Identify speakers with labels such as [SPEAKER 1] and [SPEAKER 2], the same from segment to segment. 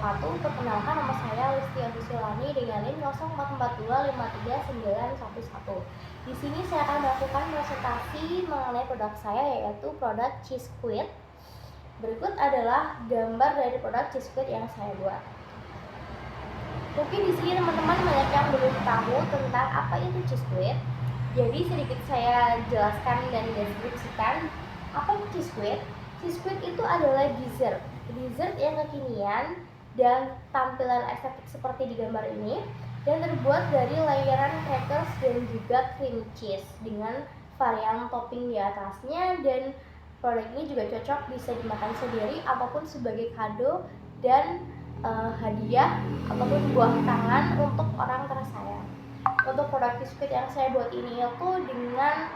[SPEAKER 1] wabarakatuh. Perkenalkan, nama saya Listia Susilani dengan NIM 04253911. Di sini saya akan melakukan presentasi mengenai produk saya, yaitu produk cheese squid. Berikut adalah gambar dari produk cheese squid yang saya buat. Mungkin di sini teman-teman banyak yang belum tahu tentang apa itu cheese squid. Jadi sedikit saya jelaskan dan deskripsikan apa itu cheese squid. Cheese squid itu adalah dessert yang kekinian dan tampilan estetik seperti di gambar ini, dan terbuat dari layering crackers dan juga cream cheese dengan varian topping di atasnya. Dan produk ini juga cocok bisa dimakan sendiri ataupun sebagai kado dan hadiah ataupun buah tangan untuk orang tersayang. Untuk produk cheese squid yang saya buat ini itu dengan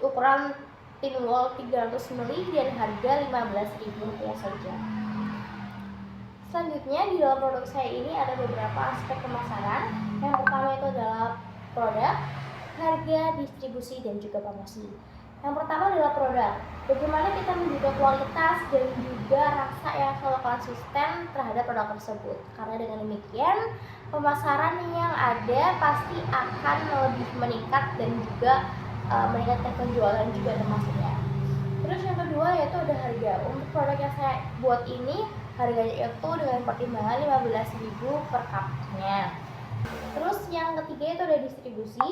[SPEAKER 1] ukuran tin wall 300 ml dan harga Rp15.000 saja. Selanjutnya di dalam produk saya ini ada beberapa aspek pemasaran. Yang pertama itu adalah produk, harga, distribusi, dan juga promosi. Yang pertama adalah produk. Bagaimana kita menjaga kualitas dan juga rasa yang selalu konsisten terhadap produk tersebut. Karena dengan demikian pemasaran yang ada pasti akan lebih meningkat dan juga meningkatkan penjualan juga termasuknya. Terus yang kedua yaitu ada harga. Untuk produk yang saya buat ini harganya itu dengan pertimbangan Rp15.000 per cupnya. Terus yang ketiga itu ada distribusi.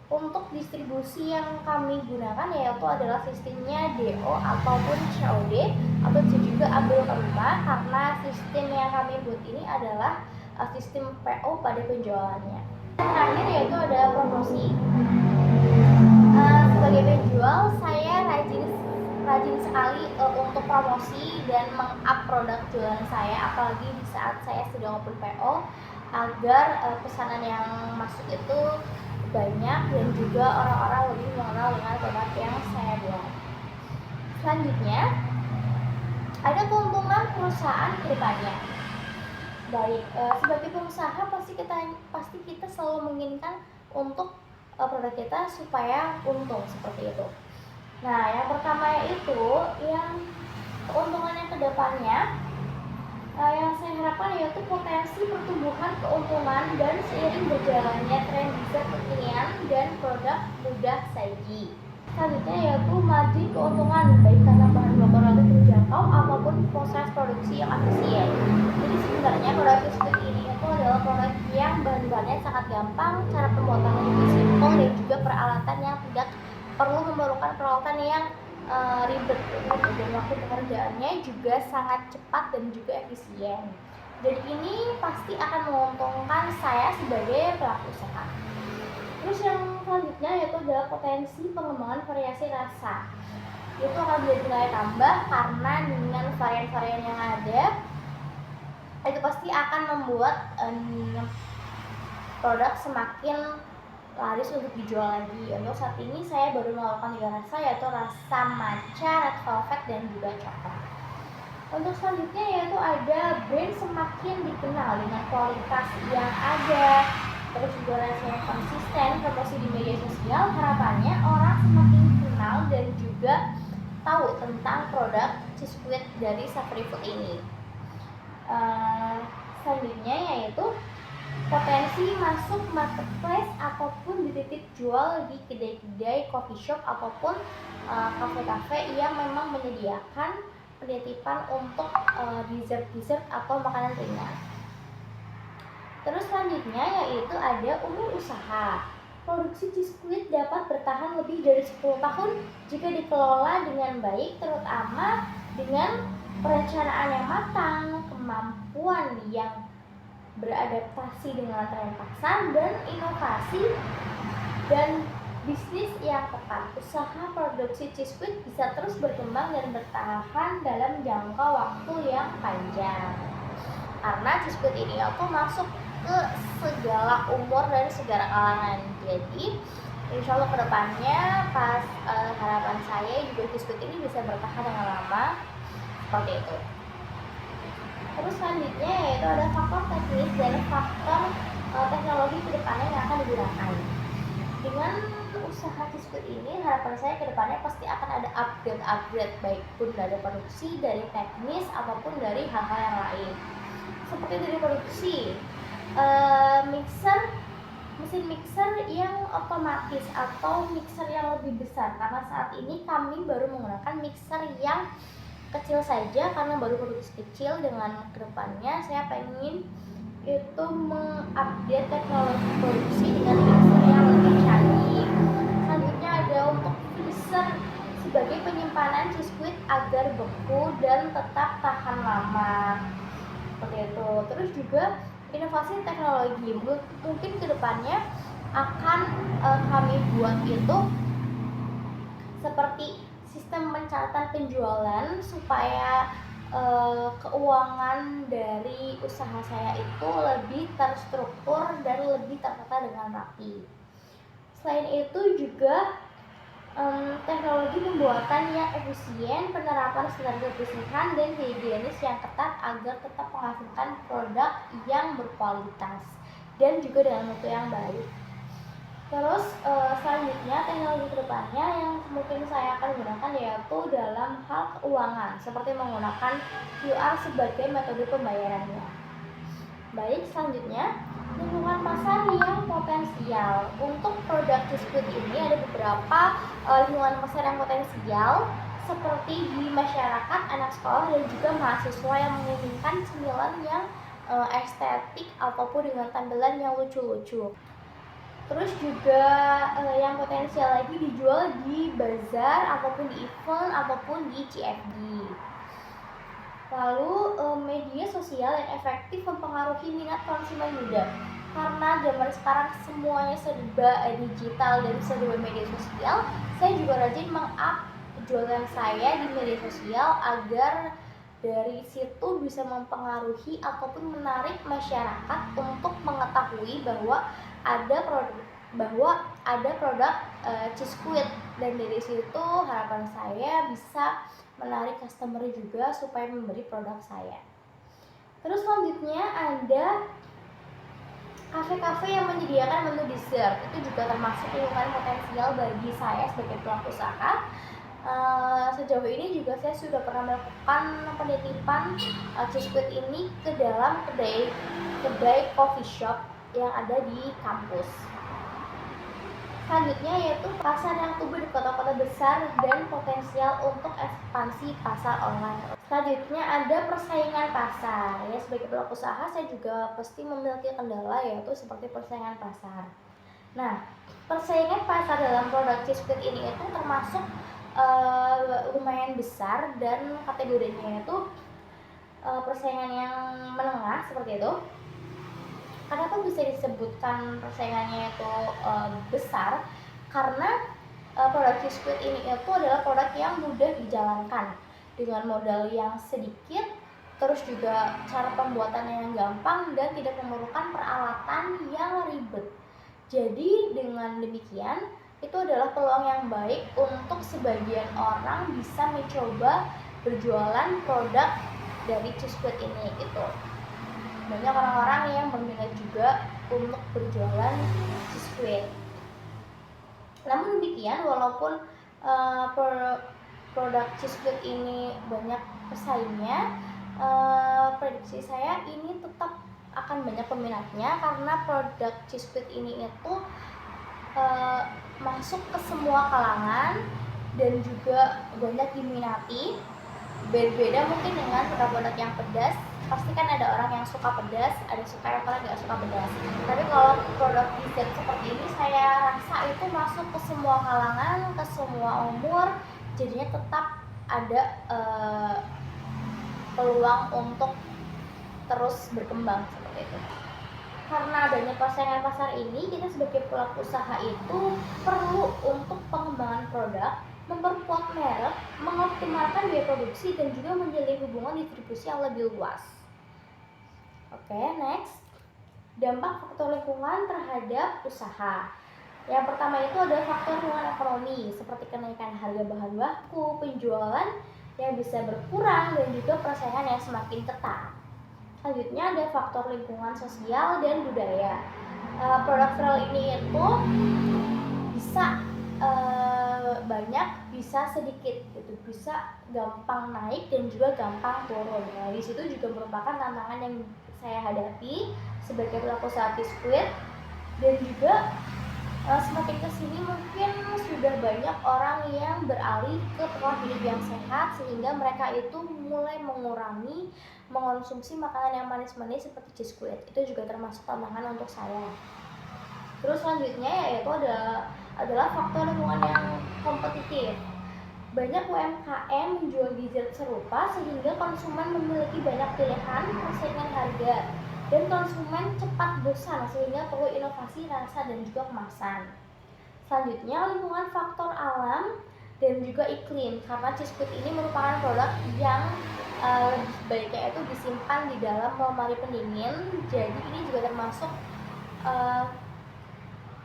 [SPEAKER 1] Untuk distribusi yang kami gunakan yaitu adalah sistemnya DO ataupun COD atau juga ambil ke rumah, karena sistem yang kami buat ini adalah sistem PO pada penjualannya. Yang terakhir yaitu ada promosi. Sebagai penjual saya rajin sekali untuk promosi dan meng-up produk jualan saya, apalagi di saat saya sedang open PO, agar pesanan yang masuk itu banyak dan juga orang-orang lebih mengenal dengan produk yang saya buat. Selanjutnya ada keuntungan perusahaan ke depannya. Baik, sebagai pengusaha pasti kita selalu menginginkan untuk produk kita supaya untung seperti itu. Nah, yang pertama itu yang keuntungannya ke depannya, yang saya harapkan yaitu potensi pertumbuhan keuntungan dan seiring berjalannya tren dessert kekinian dan produk mudah saji. Selanjutnya yaitu margin keuntungan, baik karena bahan baku relatif terjangkau ataupun proses produksi yang efisien. Jadi sebenarnya produk cheese squid ini itu adalah produk yang bahan-bahannya sangat gampang, cara pembuatannya lebih simpel, dan juga peralatan yang tidak perlu memerlukan peralatan yang ribet, dan waktu pekerjaannya juga sangat cepat dan juga efisien. Jadi ini pasti akan menguntungkan saya sebagai pelaku usaha. Terus yang selanjutnya yaitu adalah potensi pengembangan variasi rasa. Itu akan menjadi nilai tambah karena dengan varian-varian yang ada itu pasti akan membuat produk semakin laris untuk dijual lagi. Untuk saat ini saya baru melakukan 3 rasa, yaitu rasa matcha, red velvet, dan juga coklat. Untuk selanjutnya yaitu ada brand semakin dikenal dengan kualitas yang ada, terus juga rasa yang konsisten, promosi di media sosial. Harapannya orang semakin kenal dan juga tahu tentang produk cheese squid dari Savory Food ini. Selanjutnya yaitu potensi masuk marketplace ataupun dititip jual di kedai-kedai, coffee shop ataupun kafe-kafe yang memang menyediakan penitipan untuk dessert atau makanan ringan. Terus selanjutnya yaitu ada umur usaha. Produksi cheese squid dapat bertahan lebih dari 10 tahun jika dikelola dengan baik, terutama dengan perencanaan yang matang, kemampuan yang beradaptasi dengan tren pasar, dan inovasi dan bisnis yang tepat. Usaha produksi cheese squid bisa terus berkembang dan bertahan dalam jangka waktu yang panjang. Karena cheese squid ini aku masuk ke segala umur dan segala kalangan. Jadi insya Allah kedepannya harapan saya juga cheese squid ini bisa bertahan dengan lama seperti itu. Terus selanjutnya yaitu ada faktor teknis dan faktor teknologi kedepannya yang akan digunakan. Dengan usaha Cisco ini harapan saya ke depannya pasti akan ada upgrade baik pun dari produksi, dari teknis ataupun dari hal-hal yang lain. Seperti dari produksi, mesin mixer yang otomatis atau mixer yang lebih besar, karena saat ini kami baru menggunakan mixer yang kecil saja karena baru produksi kecil. Dengan kedepannya saya pengen itu mengupdate teknologi produksi dengan mixer yang lebih canggih. Selanjutnya ada untuk freezer sebagai penyimpanan biskuit agar beku dan tetap tahan lama, seperti itu. Terus juga inovasi teknologi, mungkin kedepannya akan kami buat itu seperti sistem pencatatan penjualan supaya keuangan dari usaha saya itu lebih terstruktur dan lebih tertata dengan rapi. Selain itu juga teknologi pembuatan yang efisien, penerapan standar kebersihan dan higienis yang ketat agar tetap menghasilkan produk yang berkualitas dan juga dengan mutu yang baik. Terus selanjutnya teknologi kedepannya yang mungkin saya akan gunakan yaitu dalam hal keuangan, seperti menggunakan QR sebagai metode pembayarannya. Baik, selanjutnya lingkungan pasar yang potensial. Untuk produk biskuit ini ada beberapa lingkungan pasar yang potensial, seperti di masyarakat, anak sekolah, dan juga mahasiswa yang menginginkan cemilan yang estetik ataupun dengan tampilan yang lucu-lucu. Terus juga yang potensial lagi dijual di bazar ataupun di event ataupun di CFD. Lalu media sosial yang efektif mempengaruhi minat konsumen muda, karena zaman sekarang semuanya serba digital dan serba media sosial. Saya juga rajin meng-up jualan saya di media sosial agar dari situ bisa mempengaruhi ataupun menarik masyarakat untuk mengetahui bahwa ada produk Cisquid, dan dari situ harapan saya bisa menarik customer juga supaya membeli produk saya. Terus selanjutnya ada kafe-kafe yang menyediakan menu dessert, itu juga termasuk lingkungan potensial bagi saya sebagai pelaku usaha. Sejauh ini juga saya sudah pernah melakukan penitipan Cisquid ini ke dalam kedai coffee shop yang ada di kampus. Selanjutnya yaitu pasar yang tumbuh di kota-kota besar dan potensial untuk ekspansi pasar online. Selanjutnya ada persaingan pasar. Ya, sebagai pelaku usaha saya juga pasti memiliki kendala, yaitu seperti persaingan pasar. Nah, persaingan pasar dalam produk Cisquid ini itu termasuk lumayan besar, dan kategorinya itu persaingan yang menengah seperti itu. Kenapa bisa disebutkan persaingannya itu besar? Karena produk Cisquid ini itu adalah produk yang mudah dijalankan dengan modal yang sedikit, terus juga cara pembuatannya yang gampang dan tidak memerlukan peralatan yang ribet. Jadi dengan demikian itu adalah peluang yang baik untuk sebagian orang bisa mencoba berjualan produk dari Cisquid ini itu. Banyak orang-orang yang berminat juga untuk berjualan Cisquid. Namun demikian, walaupun produk Cisquid ini banyak pesaingnya, prediksi saya ini tetap akan banyak peminatnya, karena produk Cisquid ini itu masuk ke semua kalangan dan juga banyak diminati. Berbeda mungkin dengan produk yang pedas, pasti kan ada orang yang suka pedas, ada yang orang nggak suka pedas. Tapi kalau produk dessert seperti ini saya rasa itu masuk ke semua kalangan, ke semua umur, jadinya tetap ada peluang untuk terus berkembang seperti itu. Karena adanya persaingan pasar ini, kita sebagai pelaku usaha itu perlu untuk pengembangan produk, memperkuat merek, mengoptimalkan biaya produksi, dan juga menjalin hubungan distribusi yang lebih luas. Oke, next. Dampak faktor lingkungan terhadap usaha. Yang pertama itu adalah faktor lingkungan ekonomi, seperti kenaikan harga bahan baku, penjualan yang bisa berkurang, dan juga persaingan yang semakin ketat. Selanjutnya ada faktor lingkungan sosial dan budaya. Produk viral ini itu bisa banyak bisa sedikit gitu, bisa gampang naik dan juga gampang turun. Nah, di situ juga merupakan tantangan yang saya hadapi sebagai pelaku usaha biskuit. Dan juga semakin kesini mungkin sudah banyak orang yang beralih ke pola hidup yang sehat, sehingga mereka itu mulai mengurangi mengonsumsi makanan yang manis-manis seperti biskuit. Itu juga termasuk tantangan untuk saya. Terus selanjutnya yaitu adalah faktor lingkungan yang kompetitif. Banyak UMKM menjual dessert serupa sehingga konsumen memiliki banyak pilihan, persaingan harga, dan konsumen cepat bosan sehingga perlu inovasi rasa dan juga kemasan. Selanjutnya lingkungan, faktor alam dan juga iklim, karena biskuit ini merupakan produk yang lebih baiknya itu disimpan di dalam lemari pendingin. Jadi ini juga termasuk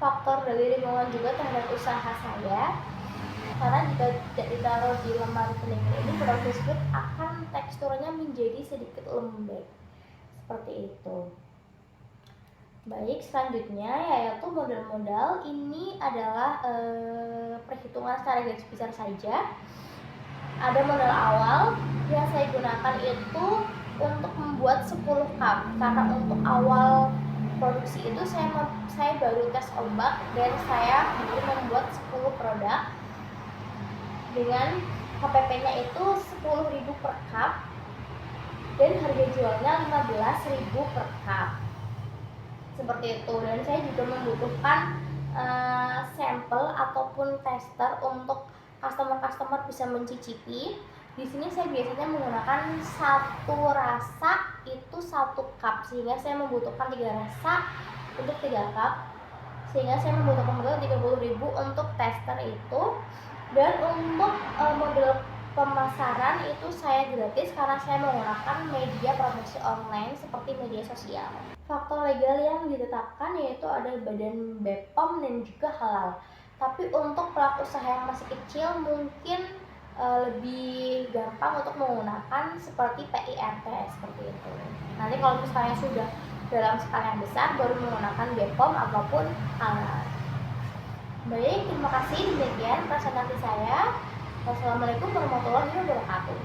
[SPEAKER 1] faktor dari lingkungan juga terhadap usaha saya, karena jika tidak ditaruh di lemari pendingin ini, produk biskuit akan teksturnya menjadi sedikit lembek seperti itu. Baik, selanjutnya yaitu modal-modal. Ini adalah perhitungan secara garis besar saja. Ada modal awal yang saya gunakan itu untuk membuat 10 cup, karena untuk awal produksi itu saya baru tes ombak dan saya baru membuat 10 produk dengan HPP-nya itu 10.000 per cup dan harga jualnya 15.000 per cup seperti itu. Dan saya juga membutuhkan sampel ataupun tester untuk customer bisa mencicipi. Di sini saya biasanya menggunakan satu rasa itu 1 cup, sehingga saya membutuhkan 3 rasa untuk 3 cup, sehingga saya membutuhkan modal 30.000 untuk tester itu. Dan untuk model pemasaran itu saya gratis karena saya menggunakan media promosi online seperti media sosial. Faktor legal yang ditetapkan yaitu ada Badan BPOM dan juga halal. Tapi untuk pelaku usaha yang masih kecil mungkin lebih gampang untuk menggunakan seperti PIRT seperti itu. Nanti kalau misalnya sudah dalam skala yang besar baru menggunakan BPOM ataupun halal. Baik, terima kasih, demikian presentasi saya. Wassalamualaikum warahmatullahi wabarakatuh.